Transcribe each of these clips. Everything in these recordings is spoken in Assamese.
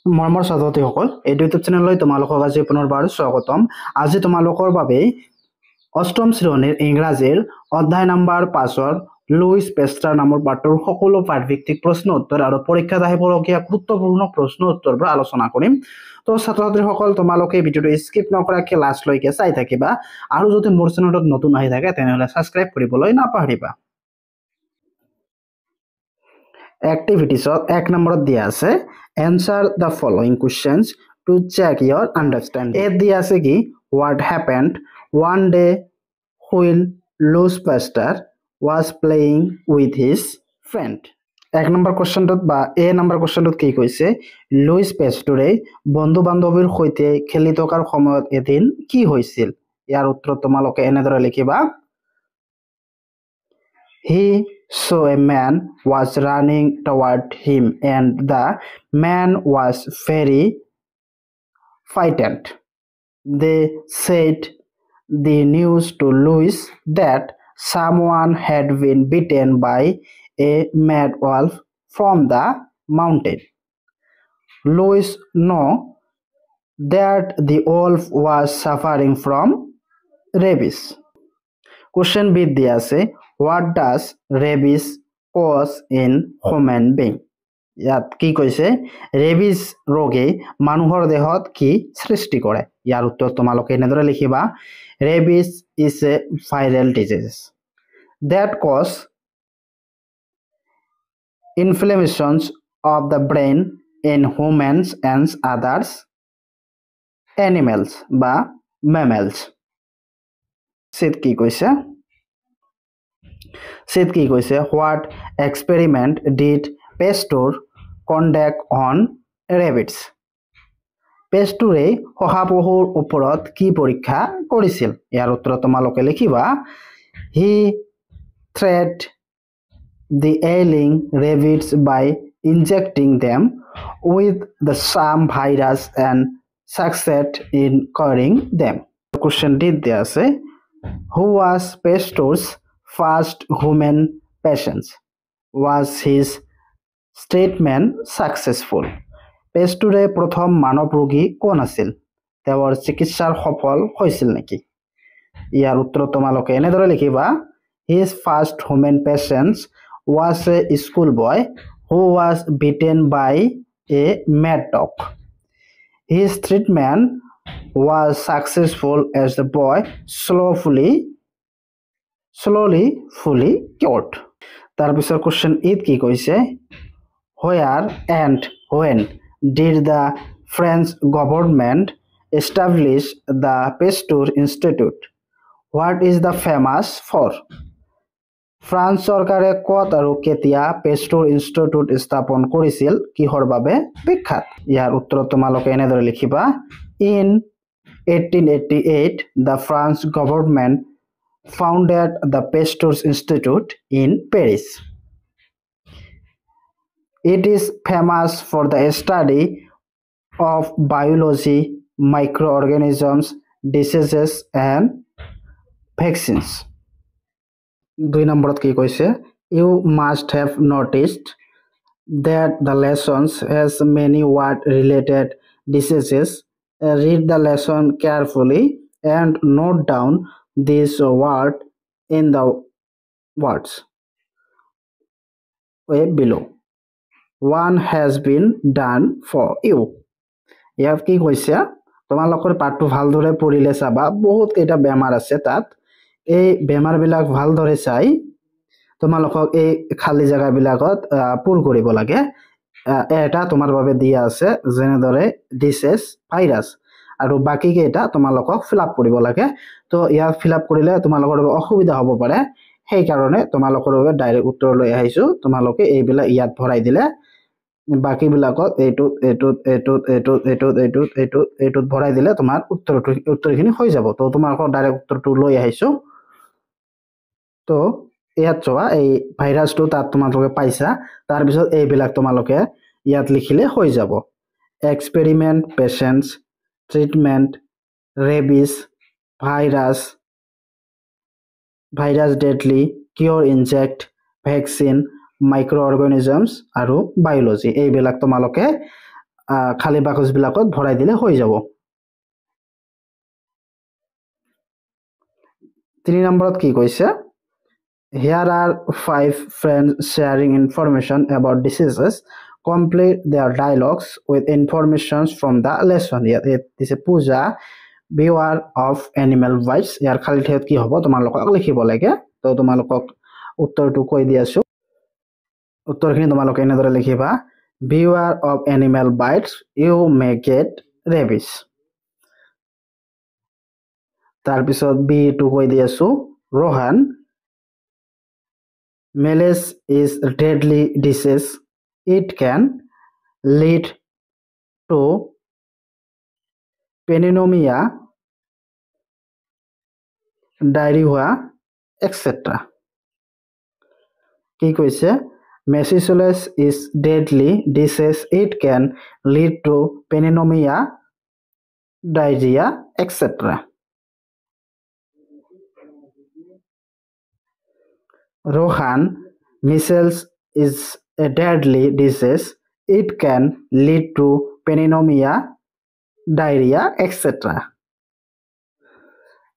মৰমৰ ছাত্ৰছাত্ৰীসকল এই ইউটিউব চেনেললৈ তোমালোকক আজি পুনৰবাৰ স্বাগতম। আজি তোমালোকৰ বাবে অষ্টম শ্ৰেণীৰ ইংৰাজীৰ অধ্যায় নম্বৰ 5 লুইস পেষ্টাৰ নামৰ পাঠৰ সকলো পাঠভিত্তিক প্ৰশ্ন উত্তৰ আৰু পৰীক্ষাত আহিবলগীয়া গুৰুত্বপূৰ্ণ প্ৰশ্ন উত্তৰবোৰ আলোচনা কৰিম। তো ছাত্ৰছাত্ৰীসকল তোমালোকে ভিডিঅটো স্কিপ নকৰাকৈ লাষ্টলৈকে চাই থাকিবা আৰু যদি মোৰ চেনেলত নতুন আহি থাকে তেনেহলে সাবস্ক্ৰাইব কৰিবলৈ নাপাহৰিবা। এক্টিভিটিছত 1 নম্বৰত দিয়া আছে answer the following questions to check your understanding. এ দিয়া আছে কি what happened one day when Louis Pasteur was playing with his friend. 1 number কোৱেশ্চনটোত বা এ নম্বৰ কোৱেশ্চনটোত কি কৈছে লুইস পেষ্টৰে বন্ধু বান্ধৱীৰ সৈতে খেলি থকাৰ সময়ত এদিন কি হৈছিল। ইয়াৰ উত্তৰ তোমালোকে এনেদৰে লিখিবা He saw a man was running toward him and the man was very frightened. They said the news to Louis that someone had been bitten by a mad wolf from the mountain. Louis knew that the wolf was suffering from rabies. Question B দিয়া আছে What does rabies cause in human being? ইয়াত কি কৈছে ৰেবিজ ৰোগে মানুহৰ দেহত কি সৃষ্টি কৰে। ইয়াৰ উত্তৰ তোমালোকে এনেদৰে লিখিবা Rabies is a viral disease that cause inflammations of the brain in humans and others animals বা mammals. সিত কি কৈছে What experiment did Pasteur conduct on rabbits? Pasteur শহাপহুৰ ওপৰত কি পৰীক্ষা কৰিছিল। ইয়াৰ উত্তৰ তোমালোকে লিখিবা He treated the ailing rabbits by injecting them with the some virus and succeeded in curing them. Question D দিয়া আছে Who was Pasteur's first human patient? Was his treatment successful? পেষ্টুৰে প্ৰথম মানৱ ৰোগী কোন আছিল তেওঁৰ চিকিৎসাৰ সফল হৈছিল নেকি। ইয়াৰ উত্তৰ তোমালোকে এনেদৰে লিখিবা His first human patient was a school boy who was bitten by a mad dog. His treatment was successful as the boy slowly fully cured. তাৰপিছত কোৱেশ্চন ইত কি কৈছে Where and when did the French government establish the Pasteur Institute? What is the famous for? France চৰকাৰে কত আৰু কেতিয়া পেষ্টুৰ ইনষ্টিটিউট স্থাপন কৰিছিল কিহৰ বাবে বিখ্যাত। ইয়াৰ উত্তৰ তোমালোকে এনেদৰে লিখিবা In 1888 the French government founded the Pasteur Institute in Paris. It is famous for the study of biology, microorganisms, diseases and vaccines. 2 নম্বৰত কি কৈছে You must have noticed that the lessons has many word related diseases. Read the lesson carefully and note down this word in the words below. One has been done for you. ইয়াত কি কৈছে তোমালোকৰ পাঠটো ভালদৰে পঢ়িলে চাবা বহুত কেইটা বেমাৰ আছে তাত এই বেমাৰবিলাক ভালদৰে চাই তোমালোকক এই খালি জায়গাবিলাকত পূৰ কৰিব লাগে। এটা তোমাৰ বাবে দিয়া আছে যেনেদৰে ডিসিজ ভাইৰাছ আৰু বাকি কেইটা তোমালোকক ফিল আপ কৰিব লাগে। তো ইয়াত ফিল আপ কৰিলে তোমালোকৰ অসুবিধা হ'ব পাৰে সেই কাৰণে তোমালোকৰ বাবে ডাইৰেক্ট উত্তৰ লৈ আহিছো তোমালোকে এইবিলাক ইয়াত ভৰাই দিলে বাকি বিলাকত এইটোত ভৰাই দিলে তোমাৰ উত্তৰখিনি হৈ যাব। তো তোমালোকৰ ডাইৰেক্ট উত্তৰটো লৈ আহিছো। তো ইয়াত চোৱা এই ভাইৰাছটো তাত তোমালোকে পাইছা তাৰপিছত এইবিলাক তোমালোকে ইয়াত লিখিলে হৈ যাব experiment patients treatment rabies virus deadly cure inject vaccine microorganisms আৰু বায়োলজি এইবিলাক তোমালোকে খালী বাকচবিলাকত ভৰাই দিলে হৈ যাব। 3 নম্বৰত কি কৈছে? Here are 5 friends sharing information about diseases. Complete their dialogues with information from the lesson. ইয়াত দিছে পূজা beware of animal bites. ইয়াৰ খালী ঠাইত কি হ'ব তোমালোকক লিখিব লাগে। তো তোমালোকক উত্তৰটো কৈ দি আছো। উত্তৰখিনি তোমালোকে এনেদৰে লিখিবা beware of animal bites, you may get rabies. তাৰপিছত B2 কৈ দি আছো Rohan, malaise is a deadly disease. It can lead to pneumonia, diarrhea, etc. কি কৈছে? Measles is deadly disease. It can lead to pneumonia, diarrhea, etc. Rohan, measles is a deadly disease. It can lead to pneumonia, diarrhea, etc.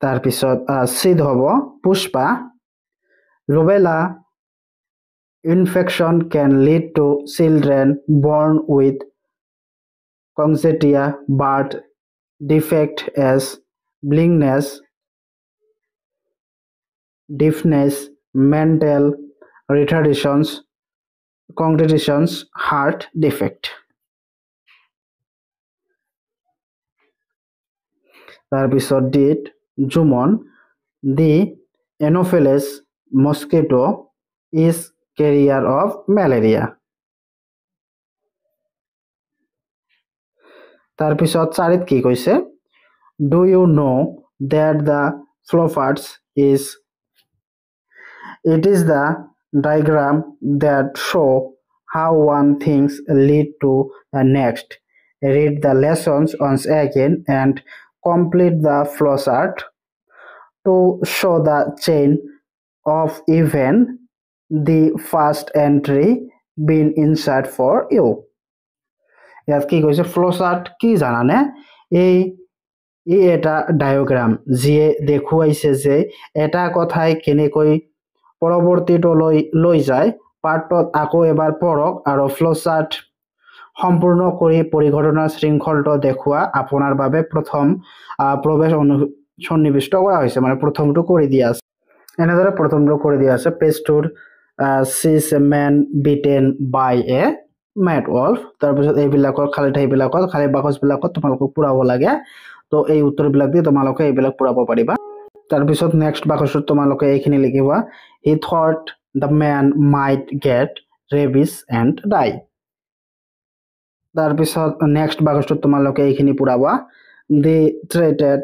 তাৰপিছত চিড হ'ব Pushpa, rubella infection can lead to children born with congenital birth defect as blindness, deafness, mental retardations, congenital heart defect. তাৰপিছত ডিট Jumon, the Anopheles mosquito is carrier of malaria. তাৰপিছত চাৰিত কি কৈছে? Do you know that the flowfarts is it is the diagram that show how one things lead to the next. Read the lessons once again and complete the flowchart to show the chain of event. The first entry been insert for you. ইয়াত কি কৈছে flowchart কি জানানে? এই এটা ডায়াগ্ৰাম যিয়ে দেখুৱাইছে যে এটা কথাই কেনেকৈ পৰৱৰ্তীটোলৈ লৈ যায়। পাৰ্টত আকৌ এবাৰ পঢ়ক আৰু flowchart সম্পূৰ্ণ কৰি পৰিঘটনাৰ শৃংখলটো দেখুৱা আপোনাৰ বাবে প্ৰথম প্ৰৱেশ সন্নিৱিষ্ট কৰা হৈছে, মানে প্ৰথমটো কৰি দিয়া আছে। এনেদৰে প্ৰথমটো কৰি দিয়া আছে page 2 sees a man beaten by a mad wolf. তাৰপিছত এইবিলাকৰ খালী ঠাইবিলাকত খালী বাকচবিলাকত তোমালোকক পুৰাব লাগে। তো এই উত্তৰবিলাক দি তোমালোকে এইবিলাক পুৰাব পাৰিবা। তাৰপিছত নেক্সট বাকচত তোমালোকে এইখিনি লিখিবা he thought the man might get rabies and die. তাৰপিছত নেক্সট বাকচত তোমালোকে এইখিনি পুৰাবা they treated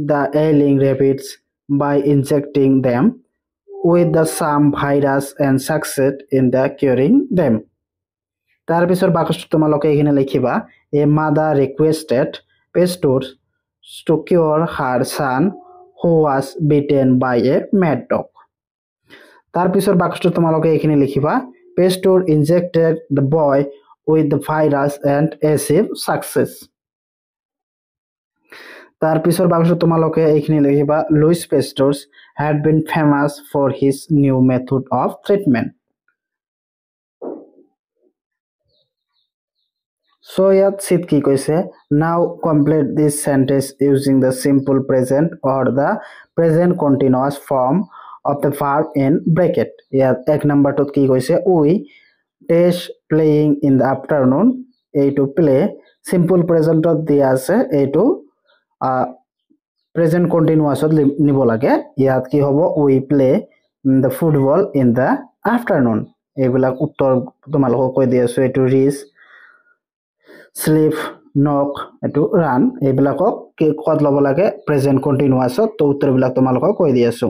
the ailing rabbits by injecting them with the some virus and succeed in the curing them. তাৰপিছত বাকচত তোমালোকে এইখিনি লিখিবা a mother requested pastors to cure her son who was bitten by a mad dog. তাৰপিছত বাকচত তোমালোকে এইখিনি লিখিবা pastor injected the boy with the virus and achieved success. তাৰপিছত বাকচত তোমালোকে এইখিনি লিখিবা Louis Pasteur had been famous for his new method of treatment. So ইয়াত চিট কি কৈছে now complete this sentence using the simple present or the present continuous form of the verb in bracket. ইয়াত এক নম্বৰটোত কি কৈছে we taste playing in the afternoon. এইটো play simple presentত দিয়া আছে, এইটো present continuousত নিব লাগে। ইয়াত কি হ'ব we play the football in the afternoon. এইবিলাক উত্তৰ তোমালোকক কৈ দি আছো এইটো reach, sleep, knock, এইটো run, এইবিলাকক ক'ত ল'ব লাগে present continuousত। তো উত্তৰবিলাক তোমালোকক কৈ দি আছো।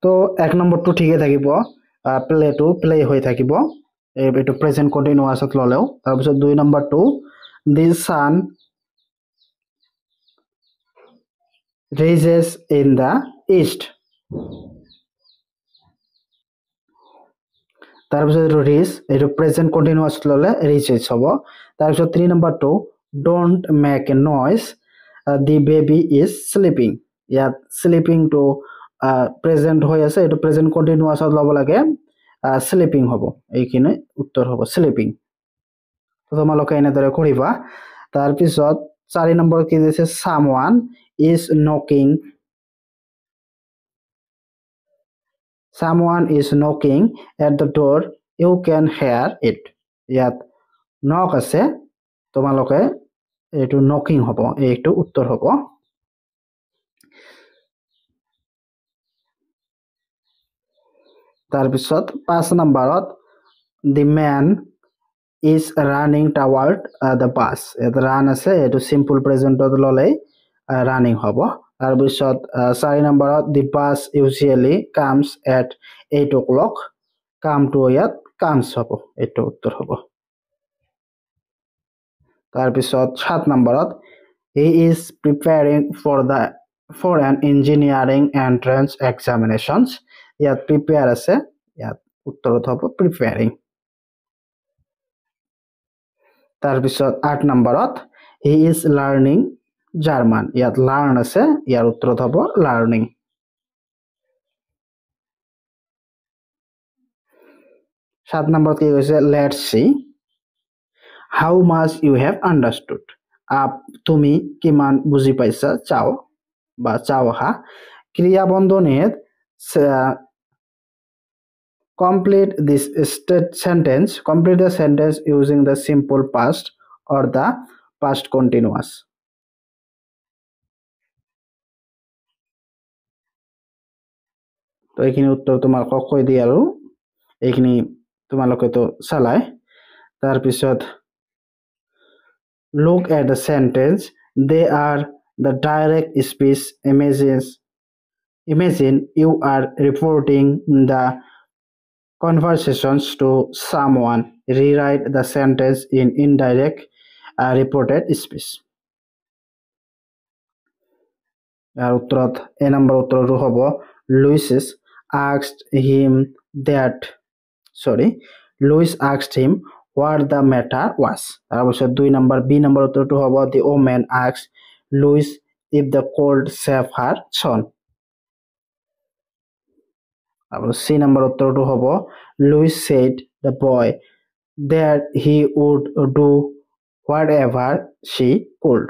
তো এক নম্বৰটো ঠিকে থাকিব প্লেটো প্লে হৈ থাকিব, এইটো প্ৰেজেন্ট কন্টিনিউয়াছত ললেও। তাৰপিছত 2 নম্বৰটো the sun rises in the east. তাৰপিছত এইটো ৰিচ, এইটো প্ৰেজেণ্ট কণ্টিনিউৱাছ ল'লে ৰিচেছ হ'ব। তাৰপিছত 3 নম্বৰটো don't make a noise the baby is sleeping. ইয়াত স্লিপিংটো প্ৰেজেণ্ট হৈ আছে, এইটো প্ৰেজেণ্ট কণ্টিনিউৱাছত ল'ব লাগে স্লিপিং হ'ব, এইখিনি উত্তৰ হ'ব স্লিপিং। তোমালোকে এনেদৰে কৰিবা। তাৰপিছত 4 নম্বৰ কি দিছে, someone is knocking, someone is knocking at the door, you can hear it। ইয়াত নক আছে, তোমালোকে এইটো নকিং হ'ব, এইটো উত্তৰ হ'ব। তাৰপিছত 5 নম্বৰত the man is running toward the bus, ইয়াত ৰান আছে, এইটো চিম্পল প্ৰেজেণ্টত ল'লে ৰানিং হ'ব। তাৰপিছত 4 নম্বৰত the bus usually comes at 8 o'clock, কামটো ইয়াত comes হ'ব, এইটো উত্তৰ হ'ব। তাৰপিছত 7 নম্বৰত he is preparing for an engineering entrance examinations, ইয়াত prepare আছে, ইয়াত উত্তৰত হ'ব preparing। তাৰপিছত 8 নম্বৰত he is learning German, ইয়াত learn আছে, ইয়াৰ উত্তৰত হ'ব learning। 7 নম্বৰত কি কৈছে, let's see how much you have understood, তুমি কিমান বুজি পাইছা চাও বা চাও আহা। ক্রিয়া বন্ধনীত complete this sentence, complete the sentence using the simple past or the past continuous। তো এইখিনি উত্তৰ তোমালোকক কৈ দি আৰু এইখিনি তোমালোকে তো চালাই। তাৰপিছত look at the sentence, they are the direct speech images, imagine you are reporting the conversations to someone, rewrite the sentence in indirect reported speech। আর উত্তৰত এ নম্বৰ উত্তৰটো হ'ব Louis asked him what the matter was। তাৰপিছত 2 নম্বৰ বি নম্বৰ উত্তৰটো হ'ব the woman asked Louis if the cold save her son। আৰু সি নম্বৰ উত্তৰটো হ'ব Louis said the boy that he would do whatever she could।